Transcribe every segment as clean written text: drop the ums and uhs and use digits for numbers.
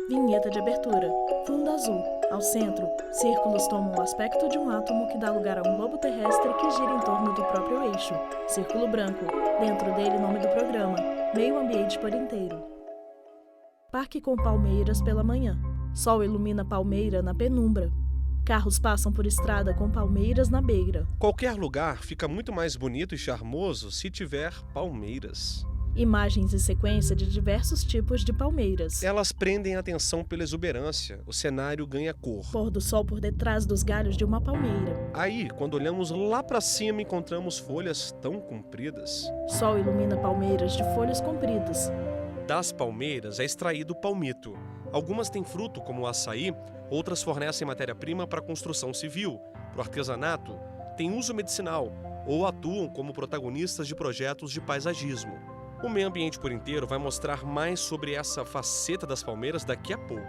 Vinheta de abertura. Fundo azul. Ao centro, círculos tomam o aspecto de um átomo que dá lugar a um globo terrestre que gira em torno do próprio eixo. Círculo branco. Dentro dele, nome do programa. Meio ambiente por inteiro. Parque com palmeiras pela manhã. Sol ilumina palmeira na penumbra. Carros passam por estrada com palmeiras na beira. Qualquer lugar fica muito mais bonito e charmoso se tiver palmeiras. Imagens e sequência de diversos tipos de palmeiras. Elas prendem a atenção pela exuberância, o cenário ganha cor. Pôr do sol por detrás dos galhos de uma palmeira. Aí, quando olhamos lá para cima, encontramos folhas tão compridas. Sol ilumina palmeiras de folhas compridas. Das palmeiras é extraído o palmito. Algumas têm fruto, como o açaí, outras fornecem matéria-prima para a construção civil, para o artesanato, têm uso medicinal ou atuam como protagonistas de projetos de paisagismo. O Meio Ambiente por Inteiro vai mostrar mais sobre essa faceta das palmeiras daqui a pouco,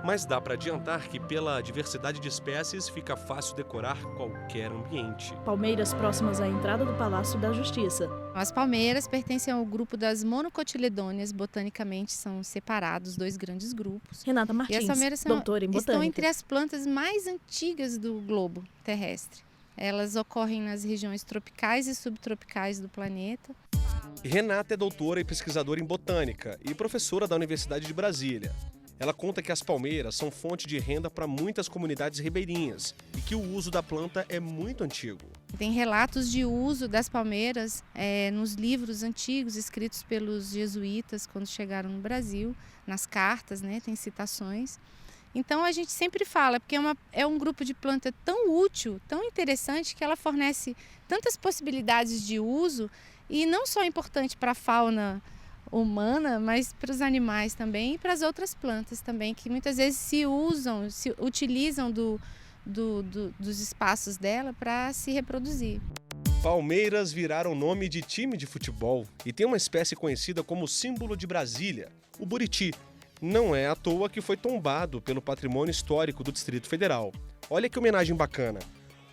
mas dá para adiantar que pela diversidade de espécies fica fácil decorar qualquer ambiente. Palmeiras próximas à entrada do Palácio da Justiça. As palmeiras pertencem ao grupo das monocotiledôneas, botanicamente são separados dois grandes grupos. Renata Martins, e as palmeiras doutora em botânica. Estão entre as plantas mais antigas do globo terrestre. Elas ocorrem nas regiões tropicais e subtropicais do planeta. Renata é doutora e pesquisadora em botânica e professora da Universidade de Brasília. Ela conta que as palmeiras são fonte de renda para muitas comunidades ribeirinhas e que o uso da planta é muito antigo. Tem relatos de uso das palmeiras nos livros antigos escritos pelos jesuítas quando chegaram no Brasil, nas cartas, né, tem citações. Então a gente sempre fala, porque é um grupo de planta tão útil, tão interessante, que ela fornece tantas possibilidades de uso e não só importante para a fauna humana, mas para os animais também e para as outras plantas também, que muitas vezes se utilizam dos espaços dela para se reproduzir. Palmeiras viraram nome de time de futebol e tem uma espécie conhecida como símbolo de Brasília, o buriti. Não é à toa que foi tombado pelo Patrimônio Histórico do Distrito Federal. Olha que homenagem bacana.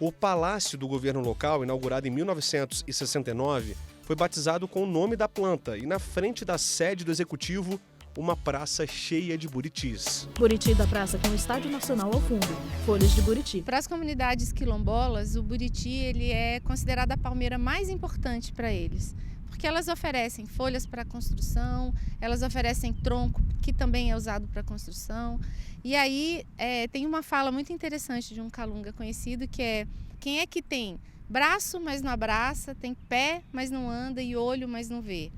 O palácio do governo local, inaugurado em 1969, foi batizado com o nome da planta e na frente da sede do executivo, uma praça cheia de buritis. Buriti da praça com o Estádio Nacional ao fundo. Folhas de buriti. Para as comunidades quilombolas, o buriti ele é considerado a palmeira mais importante para eles. Porque elas oferecem folhas para construção, elas oferecem tronco, que também é usado para construção. E aí tem uma fala muito interessante de um calunga conhecido, que é: quem é que tem braço, mas não abraça, tem pé, mas não anda, e olho, mas não vê?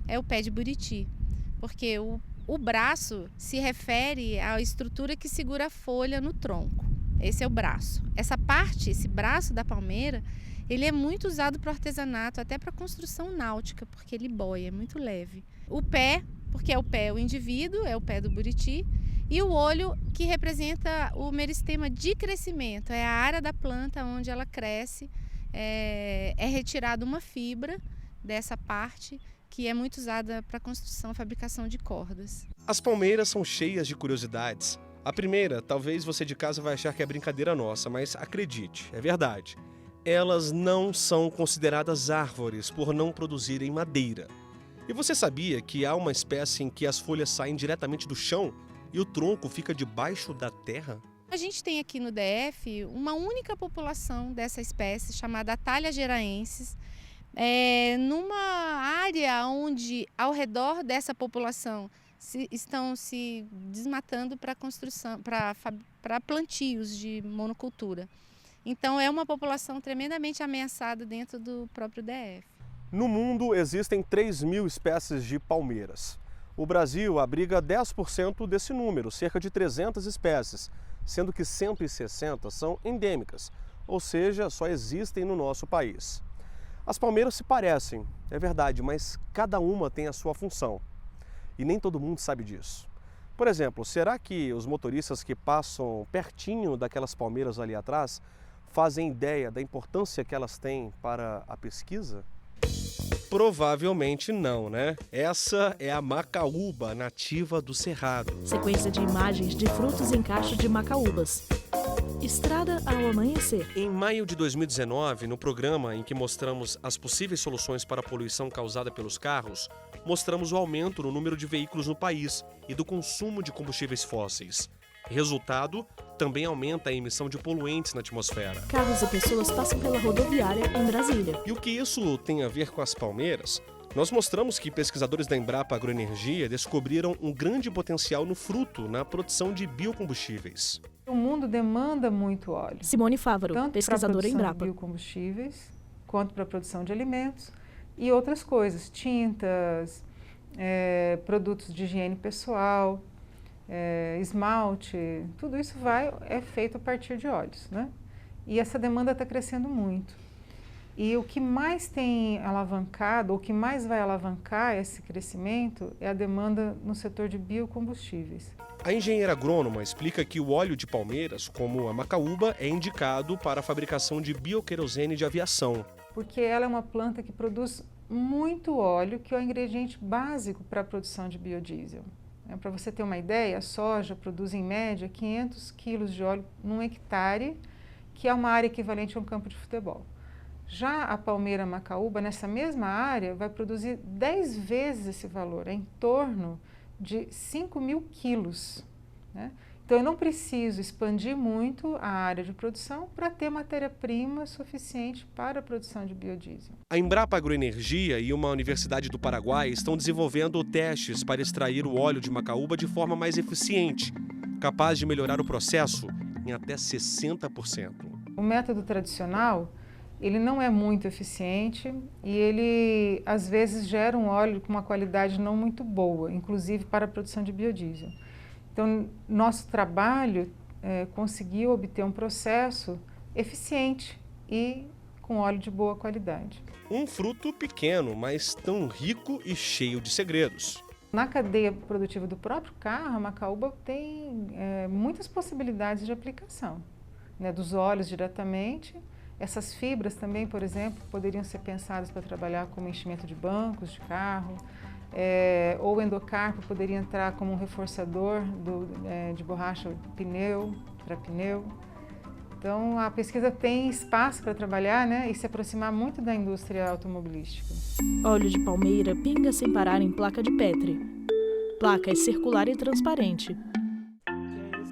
É o pé de buriti. Porque o braço se refere à estrutura que segura a folha no tronco. Esse é o braço. Essa parte, esse braço da palmeira, ele é muito usado para o artesanato, até para construção náutica, porque ele boia, é muito leve. O pé, porque é o indivíduo, é o pé do buriti. E o olho, que representa o meristema de crescimento, é a área da planta onde ela cresce. É retirada uma fibra dessa parte, que é muito usada para construção e fabricação de cordas. As palmeiras são cheias de curiosidades. A primeira, talvez você de casa vai achar que é brincadeira nossa, mas acredite, é verdade. Elas não são consideradas árvores por não produzirem madeira. E você sabia que há uma espécie em que as folhas saem diretamente do chão e o tronco fica debaixo da terra? A gente tem aqui no DF uma única população dessa espécie, chamada Athalia geraensis, numa área onde ao redor dessa população estão se desmatando para construção, para plantios de monocultura. Então é uma população tremendamente ameaçada dentro do próprio DF. No mundo existem 3.000 espécies de palmeiras. O Brasil abriga 10% desse número, cerca de 300 espécies, sendo que 160 são endêmicas, ou seja, só existem no nosso país. As palmeiras se parecem, é verdade, mas cada uma tem a sua função. E nem todo mundo sabe disso. Por exemplo, será que os motoristas que passam pertinho daquelas palmeiras ali atrás fazem ideia da importância que elas têm para a pesquisa? Provavelmente não, né? Essa é a macaúba nativa do Cerrado. Sequência de imagens de frutos em caixa de macaúbas. Estrada ao amanhecer. Em maio de 2019, no programa em que mostramos as possíveis soluções para a poluição causada pelos carros, mostramos o aumento no número de veículos no país e do consumo de combustíveis fósseis. Resultado, também aumenta a emissão de poluentes na atmosfera. Carros e pessoas passam pela rodoviária em Brasília. E o que isso tem a ver com as palmeiras? Nós mostramos que pesquisadores da Embrapa Agroenergia descobriram um grande potencial no fruto na produção de biocombustíveis. O mundo demanda muito óleo. Simone Fávaro, tanto pesquisadora para a produção Embrapa. de biocombustíveis, quanto para a produção de alimentos e outras coisas, tintas, produtos de higiene pessoal, esmalte, tudo isso é feito a partir de óleos, né? E essa demanda está crescendo muito. E o que mais tem alavancado, ou o que mais vai alavancar esse crescimento é a demanda no setor de biocombustíveis. A engenheira agrônoma explica que o óleo de palmeiras, como a macaúba, é indicado para a fabricação de bioquerosene de aviação. Porque ela é uma planta que produz muito óleo, que é o ingrediente básico para a produção de biodiesel. Para você ter uma ideia, a soja produz em média 500 quilos de óleo num hectare, que é uma área equivalente a um campo de futebol. Já a palmeira macaúba, nessa mesma área, vai produzir 10 vezes esse valor, em torno de 5.000 quilos. Né? Então, eu não preciso expandir muito a área de produção para ter matéria-prima suficiente para a produção de biodiesel. A Embrapa Agroenergia e uma universidade do Paraguai estão desenvolvendo testes para extrair o óleo de macaúba de forma mais eficiente, capaz de melhorar o processo em até 60%. O método tradicional, ele não é muito eficiente e ele, às vezes, gera um óleo com uma qualidade não muito boa, inclusive para a produção de biodiesel. Então, nosso trabalho conseguiu obter um processo eficiente e com óleo de boa qualidade. Um fruto pequeno, mas tão rico e cheio de segredos. Na cadeia produtiva do próprio carro, a macaúba tem muitas possibilidades de aplicação, né, dos óleos diretamente. Essas fibras também, por exemplo, poderiam ser pensadas para trabalhar como enchimento de bancos de carro, ou o endocarpo poderia entrar como um reforçador de borracha para pneu. Então, a pesquisa tem espaço para trabalhar, né, e se aproximar muito da indústria automobilística. Óleo de palmeira pinga sem parar em placa de Petri. Placa é circular e transparente.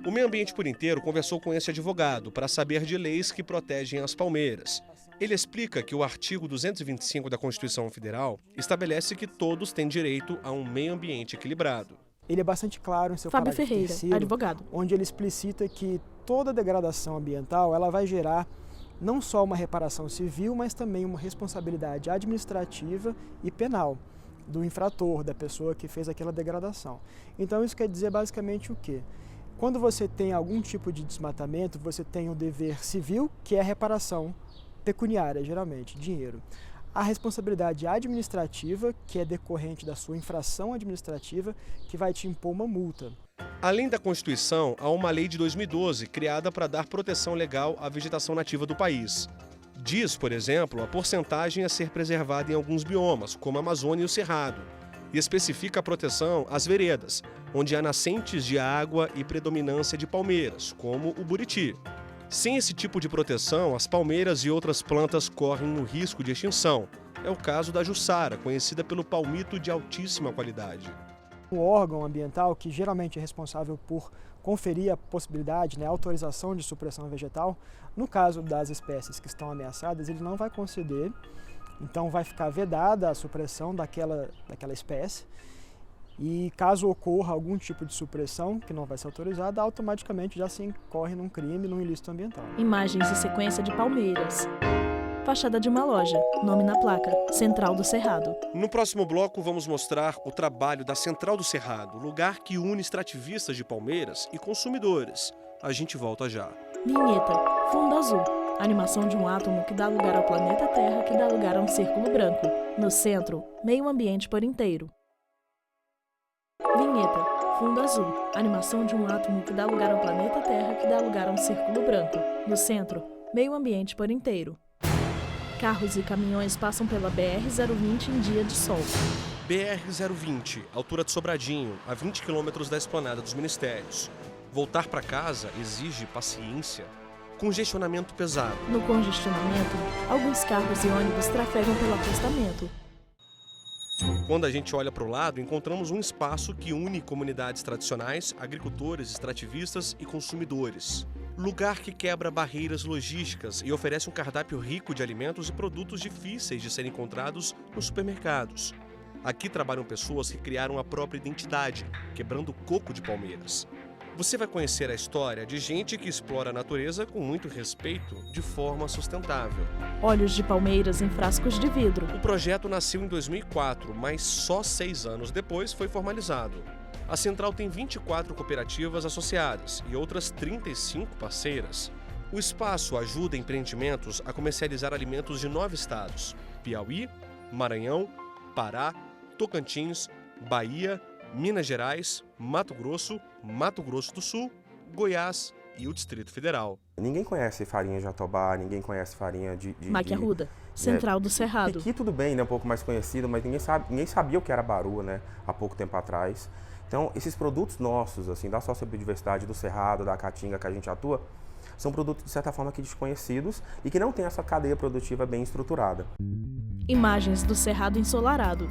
O Meio Ambiente por Inteiro conversou com esse advogado para saber de leis que protegem as palmeiras. Ele explica que o artigo 225 da Constituição Federal estabelece que todos têm direito a um meio ambiente equilibrado. Ele é bastante claro em seu Fábio parágrafo Ferreira, terceiro, advogado. onde ele explicita que toda degradação ambiental ela vai gerar não só uma reparação civil, mas também uma responsabilidade administrativa e penal do infrator, da pessoa que fez aquela degradação. Então isso quer dizer basicamente o quê? Quando você tem algum tipo de desmatamento, você tem o dever civil, que é a reparação pecuniária, geralmente, dinheiro. A responsabilidade administrativa, que é decorrente da sua infração administrativa, que vai te impor uma multa. Além da Constituição, há uma lei de 2012 criada para dar proteção legal à vegetação nativa do país. Diz, por exemplo, a porcentagem a ser preservada em alguns biomas, como a Amazônia e o Cerrado, e especifica a proteção às veredas, onde há nascentes de água e predominância de palmeiras, como o buriti. Sem esse tipo de proteção, as palmeiras e outras plantas correm o risco de extinção. É o caso da juçara, conhecida pelo palmito de altíssima qualidade. O órgão ambiental, que geralmente é responsável por conferir a possibilidade, a autorização de supressão vegetal, no caso das espécies que estão ameaçadas, ele não vai conceder, então vai ficar vedada a supressão daquela espécie. E caso ocorra algum tipo de supressão que não vai ser autorizada, automaticamente já se incorre num crime, num ilícito ambiental. Imagens e sequência de palmeiras. Fachada de uma loja. Nome na placa. Central do Cerrado. No próximo bloco vamos mostrar o trabalho da Central do Cerrado, lugar que une extrativistas de palmeiras e consumidores. A gente volta já. Vinheta. Fundo azul. Animação de um átomo que dá lugar ao planeta Terra, que dá lugar a um círculo branco. No centro, meio ambiente por inteiro. Vinheta. Fundo azul. Animação de um átomo que dá lugar ao planeta Terra, que dá lugar a um círculo branco. No centro, meio ambiente por inteiro. Carros e caminhões passam pela BR-020 em dia de sol. BR-020, altura de Sobradinho, a 20 quilômetros da esplanada dos Ministérios. Voltar para casa exige paciência. Congestionamento pesado. No congestionamento, alguns carros e ônibus trafegam pelo acostamento. Quando a gente olha para o lado, encontramos um espaço que une comunidades tradicionais, agricultores, extrativistas e consumidores. Lugar que quebra barreiras logísticas e oferece um cardápio rico de alimentos e produtos difíceis de serem encontrados nos supermercados. Aqui trabalham pessoas que criaram a própria identidade, quebrando o coco de palmeiras. Você vai conhecer a história de gente que explora a natureza com muito respeito, de forma sustentável. Óleos de palmeiras em frascos de vidro. O projeto nasceu em 2004, mas só 6 anos depois foi formalizado. A central tem 24 cooperativas associadas e outras 35 parceiras. O espaço ajuda empreendimentos a comercializar alimentos de 9 estados: Piauí, Maranhão, Pará, Tocantins, Bahia, Minas Gerais, Mato Grosso do Sul, Goiás e o Distrito Federal. Ninguém conhece farinha de jatobá, ninguém conhece farinha de Maqui Arruda, Central do Cerrado. Pequi tudo bem, né, um pouco mais conhecido, mas ninguém sabia o que era baru, né, há pouco tempo atrás. Então, esses produtos nossos, assim, da sociobiodiversidade, do Cerrado, da Caatinga que a gente atua, são produtos, de certa forma, que desconhecidos e que não têm essa cadeia produtiva bem estruturada. Imagens do Cerrado ensolarado.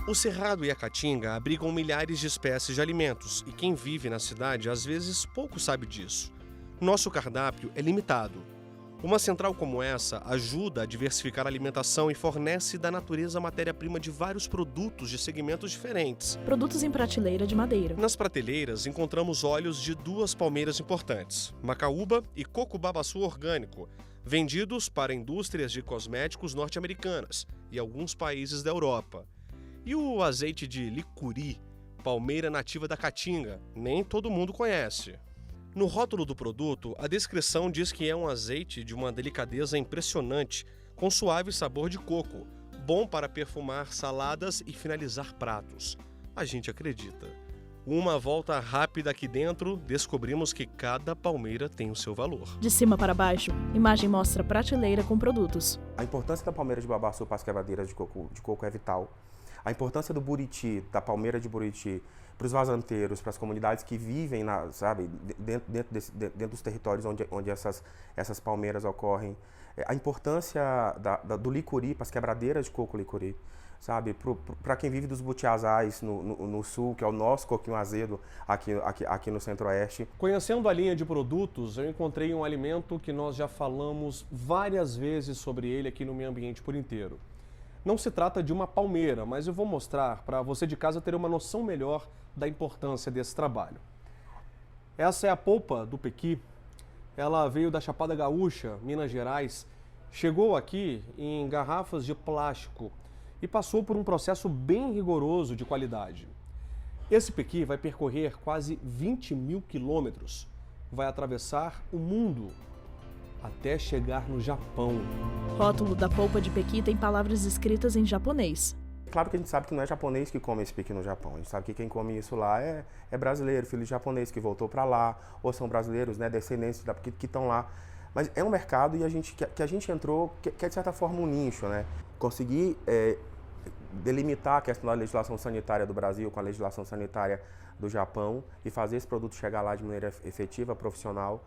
O Cerrado e a Caatinga abrigam milhares de espécies de alimentos e quem vive na cidade às vezes pouco sabe disso. Nosso cardápio é limitado. Uma central como essa ajuda a diversificar a alimentação e fornece da natureza matéria-prima de vários produtos de segmentos diferentes. Produtos em prateleira de madeira. Nas prateleiras encontramos óleos de 2 palmeiras importantes, macaúba e coco babaçu orgânico, vendidos para indústrias de cosméticos norte-americanas e alguns países da Europa. E o azeite de licuri, palmeira nativa da Caatinga, nem todo mundo conhece. No rótulo do produto, a descrição diz que é um azeite de uma delicadeza impressionante, com suave sabor de coco, bom para perfumar saladas e finalizar pratos. A gente acredita. Uma volta rápida aqui dentro, descobrimos que cada palmeira tem o seu valor. De cima para baixo, imagem mostra prateleira com produtos. A importância da palmeira de babaçu para as quebradeiras de coco é vital. A importância do buriti, da palmeira de buriti, para os vazanteiros, para as comunidades que vivem dentro dos territórios onde essas palmeiras ocorrem. A importância do licuri, para as quebradeiras de coco licuri, sabe? Para quem vive dos butiazais no sul, que é o nosso coquinho azedo aqui no centro-oeste. Conhecendo a linha de produtos, eu encontrei um alimento que nós já falamos várias vezes sobre ele aqui no Meio Ambiente por Inteiro. Não se trata de uma palmeira, mas eu vou mostrar para você de casa ter uma noção melhor da importância desse trabalho. Essa é a polpa do pequi. Ela veio da Chapada Gaúcha, Minas Gerais, chegou aqui em garrafas de plástico e passou por um processo bem rigoroso de qualidade. Esse pequi vai percorrer quase 20 mil quilômetros, vai atravessar o mundo até chegar no Japão. Rótulo da polpa de pequi tem palavras escritas em japonês. Claro que a gente sabe que não é japonês que come esse pequi no Japão. A gente sabe que quem come isso lá é brasileiro, filho de japonês que voltou para lá, ou são brasileiros, né, descendentes que estão lá. Mas é um mercado e a gente entrou, que é de certa forma um nicho, né? Conseguir delimitar a questão da legislação sanitária do Brasil com a legislação sanitária do Japão e fazer esse produto chegar lá de maneira efetiva, profissional.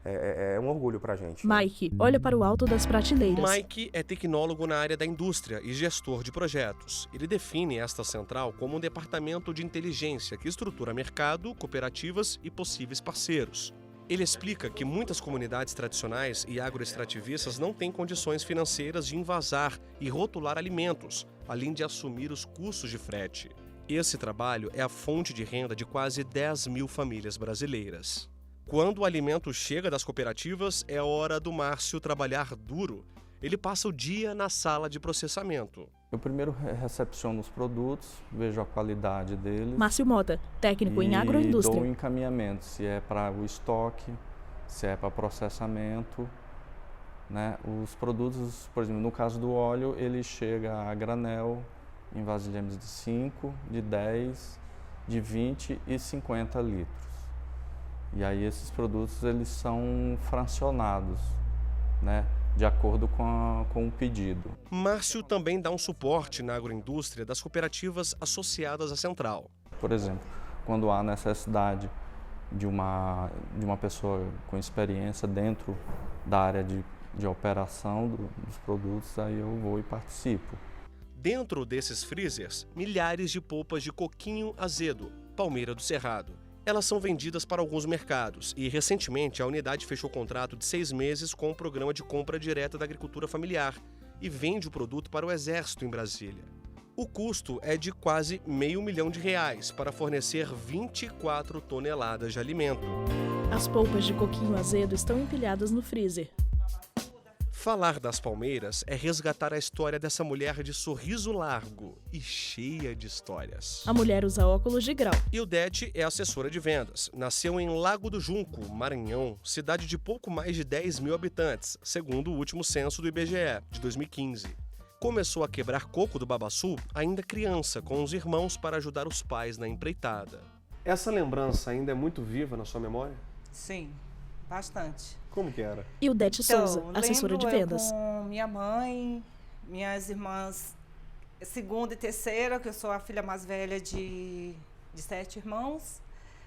É um orgulho pra gente. Mike olha para o alto das prateleiras. Mike é tecnólogo na área da indústria e gestor de projetos. Ele define esta central como um departamento de inteligência que estrutura mercado, cooperativas e possíveis parceiros. Ele explica que muitas comunidades tradicionais e agroextrativistas não têm condições financeiras de envasar e rotular alimentos, além de assumir os custos de frete. Esse trabalho é a fonte de renda de quase 10 mil famílias brasileiras. Quando o alimento chega das cooperativas, é hora do Márcio trabalhar duro. Ele passa o dia na sala de processamento. Eu primeiro recepciono os produtos, vejo a qualidade deles. Márcio Mota, técnico em agroindústria. E dou um encaminhamento, se é para o estoque, se é para processamento. Né? Os produtos, por exemplo, no caso do óleo, ele chega a granel em vasilhames de 5, de 10, de 20 e 50 litros. E aí esses produtos eles são fracionados, né, de acordo com o pedido. Márcio também dá um suporte na agroindústria das cooperativas associadas à central. Por exemplo, quando há necessidade de uma pessoa com experiência dentro da área de operação dos produtos, aí eu vou e participo. Dentro desses freezers, milhares de polpas de coquinho azedo, palmeira do Cerrado. Elas são vendidas para alguns mercados e, recentemente, a unidade fechou contrato de 6 meses com o programa de compra direta da agricultura familiar e vende o produto para o Exército em Brasília. O custo é de quase R$500 mil para fornecer 24 toneladas de alimento. As polpas de coquinho azedo estão empilhadas no freezer. Falar das palmeiras é resgatar a história dessa mulher de sorriso largo e cheia de histórias. A mulher usa óculos de grau. Ildete é assessora de vendas. Nasceu em Lago do Junco, Maranhão, cidade de pouco mais de 10 mil habitantes, segundo o último censo do IBGE, de 2015. Começou a quebrar coco do babaçu ainda criança, com os irmãos para ajudar os pais na empreitada. Essa lembrança ainda é muito viva na sua memória? Sim, bastante. Como que era? Ildete Souza, assessora de vendas. Com minha mãe, minhas irmãs segunda e terceira, que eu sou a filha mais velha de 7 irmãos,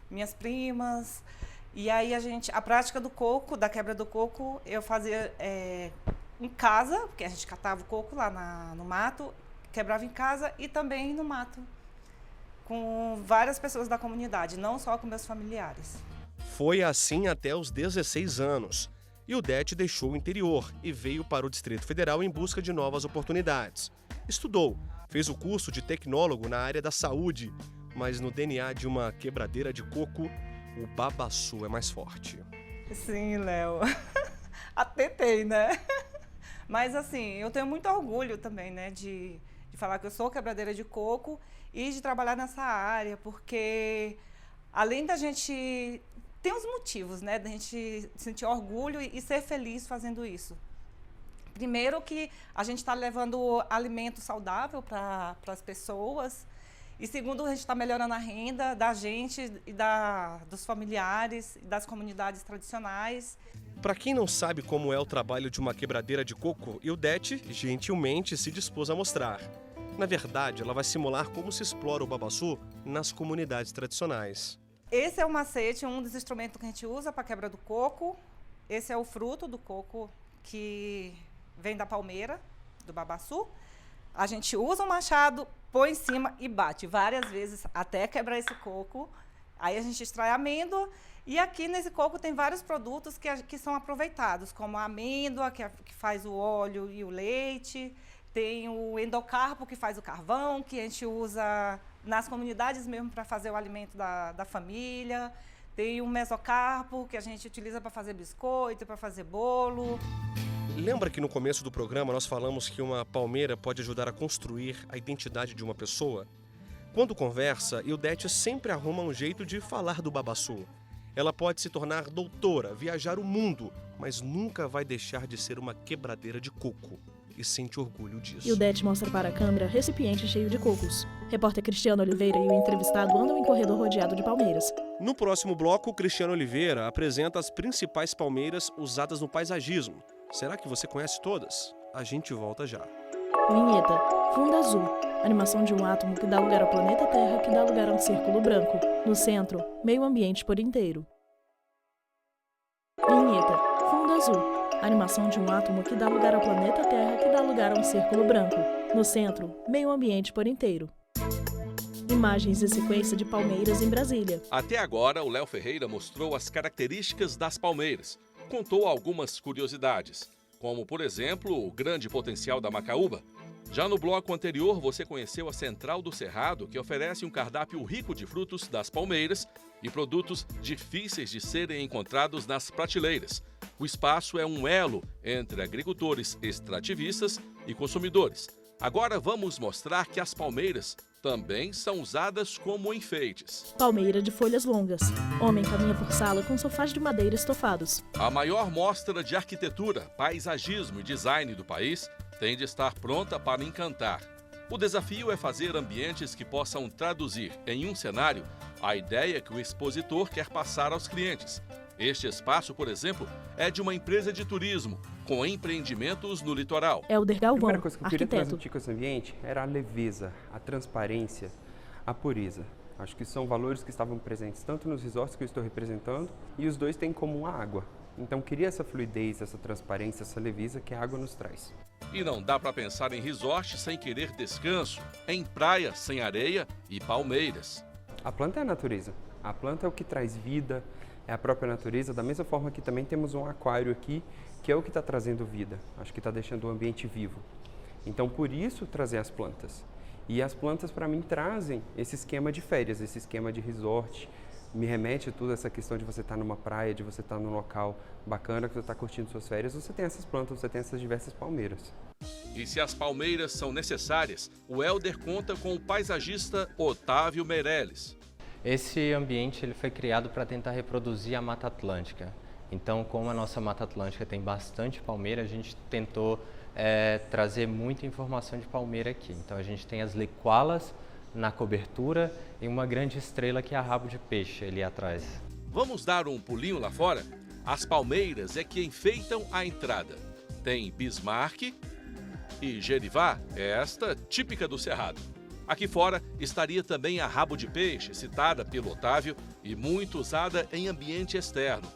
minhas primas. E aí a prática do coco, da quebra do coco, eu fazia em casa, porque a gente catava o coco lá no mato, quebrava em casa e também no mato, com várias pessoas da comunidade, não só com meus familiares. Foi assim até os 16 anos. Ildete deixou o interior e veio para o Distrito Federal em busca de novas oportunidades. Estudou, fez o curso de tecnólogo na área da saúde, mas no DNA de uma quebradeira de coco, o babaçu é mais forte. Sim, Léo. Tentei, né? Mas assim, eu tenho muito orgulho também, né, de falar que eu sou quebradeira de coco e de trabalhar nessa área, porque além da gente... Tem uns motivos, né, da gente sentir orgulho e ser feliz fazendo isso. Primeiro que a gente está levando alimento saudável para as pessoas. E segundo, a gente está melhorando a renda da gente e dos familiares e das comunidades tradicionais. Para quem não sabe como é o trabalho de uma quebradeira de coco, Ildete gentilmente se dispôs a mostrar. Na verdade, ela vai simular como se explora o babaçu nas comunidades tradicionais. Esse é o macete, um dos instrumentos que a gente usa para a quebra do coco. Esse é o fruto do coco que vem da palmeira, do babaçu. A gente usa o machado, põe em cima e bate várias vezes até quebrar esse coco. Aí a gente extrai a amêndoa. E aqui nesse coco tem vários produtos que são aproveitados, como a amêndoa, que faz o óleo e o leite. Tem o endocarpo, que faz o carvão, que a gente usa nas comunidades mesmo para fazer o alimento da família. Tem o mesocarpo, que a gente utiliza para fazer biscoito, para fazer bolo. Lembra que no começo do programa nós falamos que uma palmeira pode ajudar a construir a identidade de uma pessoa? Quando conversa, Ildete sempre arruma um jeito de falar do babaçu. Ela pode se tornar doutora, viajar o mundo, mas nunca vai deixar de ser uma quebradeira de coco. E sente orgulho disso. Ildete mostra para a câmera recipiente cheio de cocos. Repórter Cristiano Oliveira e o entrevistado andam em corredor rodeado de palmeiras. No próximo bloco, Cristiano Oliveira apresenta as principais palmeiras usadas no paisagismo. Será que você conhece todas? A gente volta já. Vinheta. Fundo azul. Animação de um átomo que dá lugar ao planeta Terra, que dá lugar a um círculo branco. No centro, meio ambiente por inteiro. Vinheta. Fundo azul. Animação de um átomo que dá lugar ao planeta Terra, que dá lugar a um círculo branco. No centro, meio ambiente por inteiro. Imagens e sequência de palmeiras em Brasília. Até agora, o Léo Ferreira mostrou as características das palmeiras. Contou algumas curiosidades, como, por exemplo, o grande potencial da macaúba. Já no bloco anterior, você conheceu a Central do Cerrado, que oferece um cardápio rico de frutos das palmeiras e produtos difíceis de serem encontrados nas prateleiras. O espaço é um elo entre agricultores extrativistas e consumidores. Agora vamos mostrar que as palmeiras também são usadas como enfeites. Palmeira de folhas longas. Homem caminha por sala com sofás de madeira estofados. A maior mostra de arquitetura, paisagismo e design do país tem de estar pronta para encantar. O desafio é fazer ambientes que possam traduzir em um cenário a ideia que o expositor quer passar aos clientes. Este espaço, por exemplo, é de uma empresa de turismo, com empreendimentos no litoral. Helder Galvão, a primeira coisa que eu queria arquiteto. transmitir com esse ambiente era a leveza, a transparência, a pureza. Acho que são valores que estavam presentes tanto nos resorts que eu estou representando, e os dois têm em comum a água. Então cria essa fluidez, essa transparência, essa leveza que a água nos traz. E não dá para pensar em resort sem querer descanso, em praia sem areia e palmeiras. A planta é a natureza. A planta é o que traz vida, é a própria natureza. Da mesma forma que também temos um aquário aqui, que é o que está trazendo vida. Acho que está deixando o ambiente vivo. Então, por isso, trazer as plantas. E as plantas, para mim, trazem esse esquema de férias, esse esquema de resort. Me remete a tudo essa questão de você estar numa praia, de você estar num local bacana, que você está curtindo suas férias, você tem essas plantas, você tem essas diversas palmeiras. E se as palmeiras são necessárias, o Helder conta com o paisagista Otávio Meirelles. Esse ambiente ele foi criado para tentar reproduzir a Mata Atlântica. Então, como a nossa Mata Atlântica tem bastante palmeira, a gente tentou trazer muita informação de palmeira aqui. Então, a gente tem as liqualas na cobertura e uma grande estrela que é a rabo de peixe ali atrás. Vamos dar um pulinho lá fora? As palmeiras é que enfeitam a entrada. Tem Bismarck e Gerivá, esta típica do Cerrado. Aqui fora estaria também a rabo de peixe, citada pelo Otávio e muito usada em ambiente externo.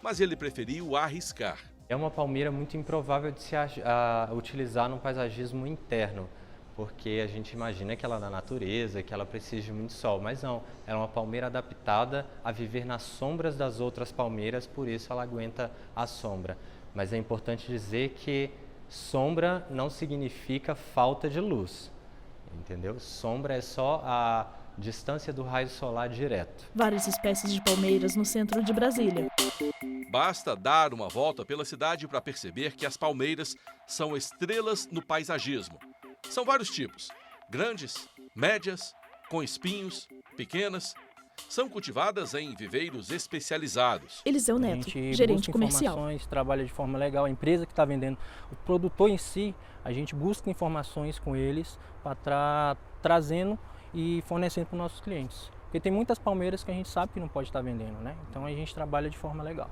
Mas ele preferiu arriscar. É uma palmeira muito improvável de se utilizar no paisagismo interno, porque a gente imagina que ela é da natureza, que ela precisa de muito sol, mas não, ela é uma palmeira adaptada a viver nas sombras das outras palmeiras, por isso ela aguenta a sombra. Mas é importante dizer que sombra não significa falta de luz, entendeu? Sombra é só a distância do raio solar direto. Várias espécies de palmeiras no centro de Brasília. Basta dar uma volta pela cidade para perceber que as palmeiras são estrelas no paisagismo. São vários tipos, grandes, médias, com espinhos, pequenas. São cultivadas em viveiros especializados. Eliseu Neto, gerente comercial. Trabalha de forma legal, a empresa que está vendendo, o produtor em si, a gente busca informações com eles para trazendo e fornecendo para os nossos clientes. Porque tem muitas palmeiras que a gente sabe que não pode estar vendendo, né? Então a gente trabalha de forma legal.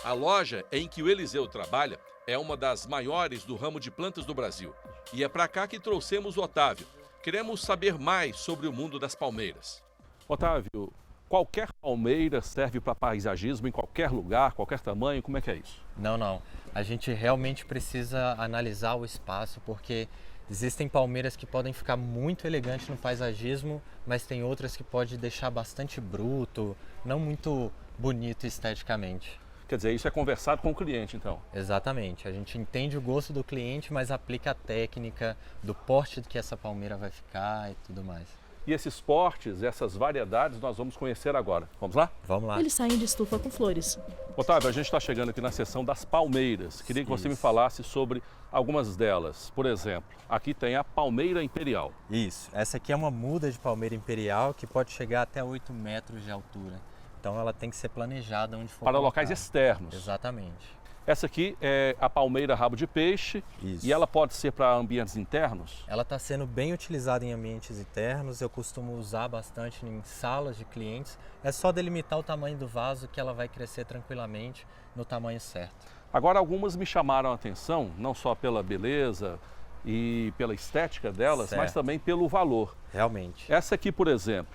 A loja em que o Eliseu trabalha é uma das maiores do ramo de plantas do Brasil. E é para cá que trouxemos o Otávio. Queremos saber mais sobre o mundo das palmeiras. Otávio, qualquer palmeira serve para paisagismo em qualquer lugar, qualquer tamanho, como é que é isso? Não. A gente realmente precisa analisar o espaço, porque existem palmeiras que podem ficar muito elegantes no paisagismo, mas tem outras que podem deixar bastante bruto, não muito bonito esteticamente. Quer dizer, isso é conversado com o cliente, então? Exatamente. A gente entende o gosto do cliente, mas aplica a técnica do porte que essa palmeira vai ficar e tudo mais. E esses portes, essas variedades, nós vamos conhecer agora. Vamos lá? Vamos lá. Eles saem de estufa com flores. Otávio, a gente está chegando aqui na seção das palmeiras. Queria que você me falasse sobre algumas delas. Por exemplo, aqui tem a palmeira imperial. Isso. Essa aqui é uma muda de palmeira imperial que pode chegar até 8 metros de altura. Então ela tem que ser planejada onde for para locais externos. Exatamente. Essa aqui é a palmeira rabo de peixe. Isso. E ela pode ser para ambientes internos? Ela está sendo bem utilizada em ambientes internos. Eu costumo usar bastante em salas de clientes. É só delimitar o tamanho do vaso que ela vai crescer tranquilamente no tamanho certo. Agora, algumas me chamaram a atenção, não só pela beleza e pela estética delas, mas também pelo valor. Realmente. Essa aqui, por exemplo,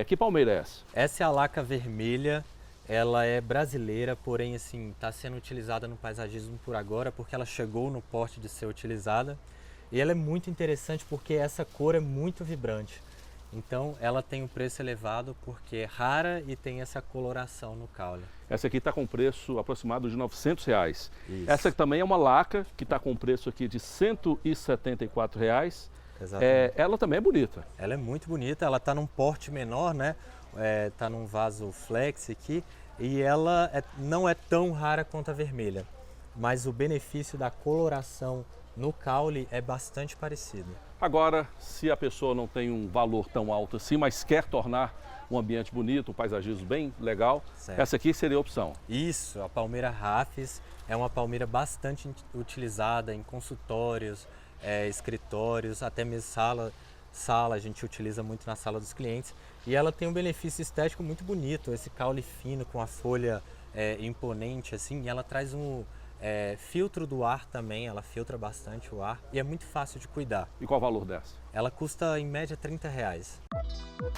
que palmeira é essa? Essa é a laca vermelha. Ela é brasileira, porém assim, está sendo utilizada no paisagismo por agora, porque ela chegou no porte de ser utilizada. E ela é muito interessante porque essa cor é muito vibrante. Então ela tem um preço elevado porque é rara e tem essa coloração no caule. Essa aqui está com preço aproximado de R$900. Isso. Essa aqui também é uma laca que está com preço aqui de R$174. Ela também é bonita. Ela é muito bonita, ela está num porte menor, né? Está num vaso flex aqui e ela não é tão rara quanto a vermelha, mas o benefício da coloração no caule é bastante parecido. Agora, se a pessoa não tem um valor tão alto assim, mas quer tornar um ambiente bonito, um paisagismo bem legal, essa aqui seria a opção. Isso, a palmeira Rafis é uma palmeira bastante utilizada em consultórios, escritórios, até mesmo sala, a gente utiliza muito na sala dos clientes. E ela tem um benefício estético muito bonito, esse caule fino com a folha imponente assim, e ela traz Filtro do ar também, ela filtra bastante o ar e é muito fácil de cuidar. E qual o valor dessa? Ela custa em média R$30.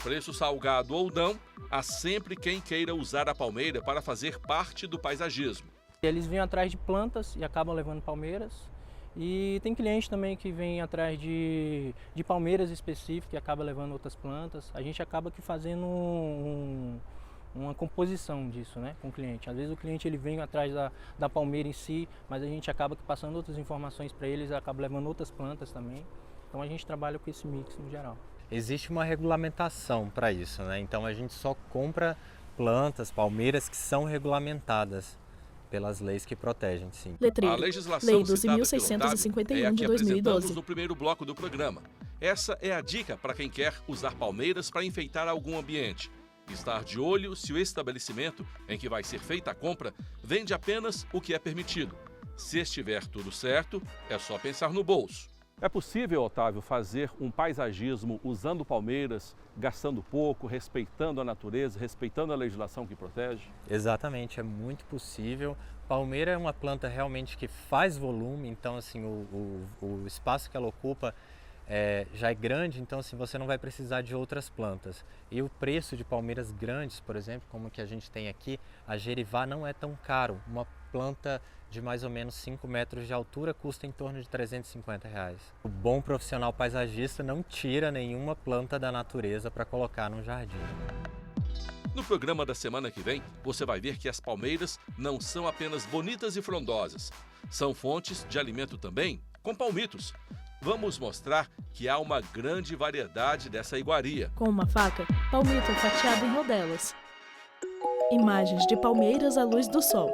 Preço salgado ou não, há sempre quem queira usar a palmeira para fazer parte do paisagismo. Eles vêm atrás de plantas e acabam levando palmeiras. E tem cliente também que vem atrás de palmeiras específicas e acaba levando outras plantas. A gente acaba que fazendo uma composição disso, né, com o cliente. Às vezes o cliente ele vem atrás da palmeira em si, mas a gente acaba que passando outras informações para eles, acaba levando outras plantas também. Então a gente trabalha com esse mix no geral. Existe uma regulamentação para isso, né? Então a gente só compra plantas, palmeiras que são regulamentadas pelas leis que protegem, sim. Letreiro. A legislação Lei citada pelo 12.651 Otávio é a que de apresentamos 2012. no primeiro bloco do programa. Essa é a dica para quem quer usar palmeiras para enfeitar algum ambiente. Estar de olho se o estabelecimento em que vai ser feita a compra vende apenas o que é permitido. Se estiver tudo certo, é só pensar no bolso. É possível, Otávio, fazer um paisagismo usando palmeiras, gastando pouco, respeitando a natureza, respeitando a legislação que protege? Exatamente, é muito possível. Palmeira é uma planta realmente que faz volume, então assim, o espaço que ela ocupa já é grande, então assim, você não vai precisar de outras plantas. E o preço de palmeiras grandes, por exemplo, como que a gente tem aqui, a Gerivá não é tão caro. Uma planta de mais ou menos 5 metros de altura custa em torno de R$350. O bom profissional paisagista não tira nenhuma planta da natureza para colocar num jardim. No programa da semana que vem, você vai ver que as palmeiras não são apenas bonitas e frondosas. São fontes de alimento também, com palmitos. Vamos mostrar que há uma grande variedade dessa iguaria. Com uma faca, palmito fatiado em rodelas. Imagens de palmeiras à luz do sol.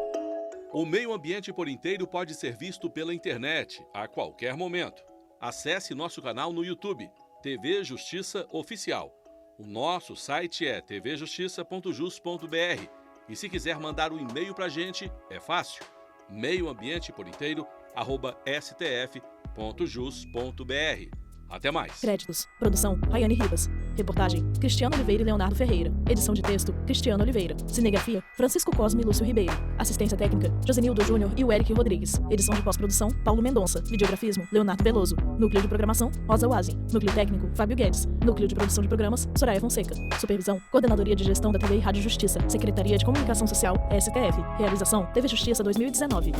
O meio ambiente por inteiro pode ser visto pela internet, a qualquer momento. Acesse nosso canal no YouTube, TV Justiça Oficial. O nosso site é tvjustiça.jus.br. E se quiser mandar um e-mail pra gente, é fácil. meioambienteporinteiro@stf.jus.br. Até mais. Créditos. Produção, Rayane Ribas. Reportagem, Cristiano Oliveira e Leonardo Ferreira. Edição de texto, Cristiano Oliveira. Cinegrafia, Francisco Cosme e Lúcio Ribeiro. Assistência técnica, Josenildo Júnior e o Eric Rodrigues. Edição de pós-produção, Paulo Mendonça. Videografismo, Leonardo Veloso. Núcleo de programação, Rosa Wazin. Núcleo técnico, Fábio Guedes. Núcleo de produção de programas, Soraya Fonseca. Supervisão, Coordenadoria de Gestão da TV e Rádio Justiça. Secretaria de Comunicação Social, STF. Realização, TV Justiça 2019.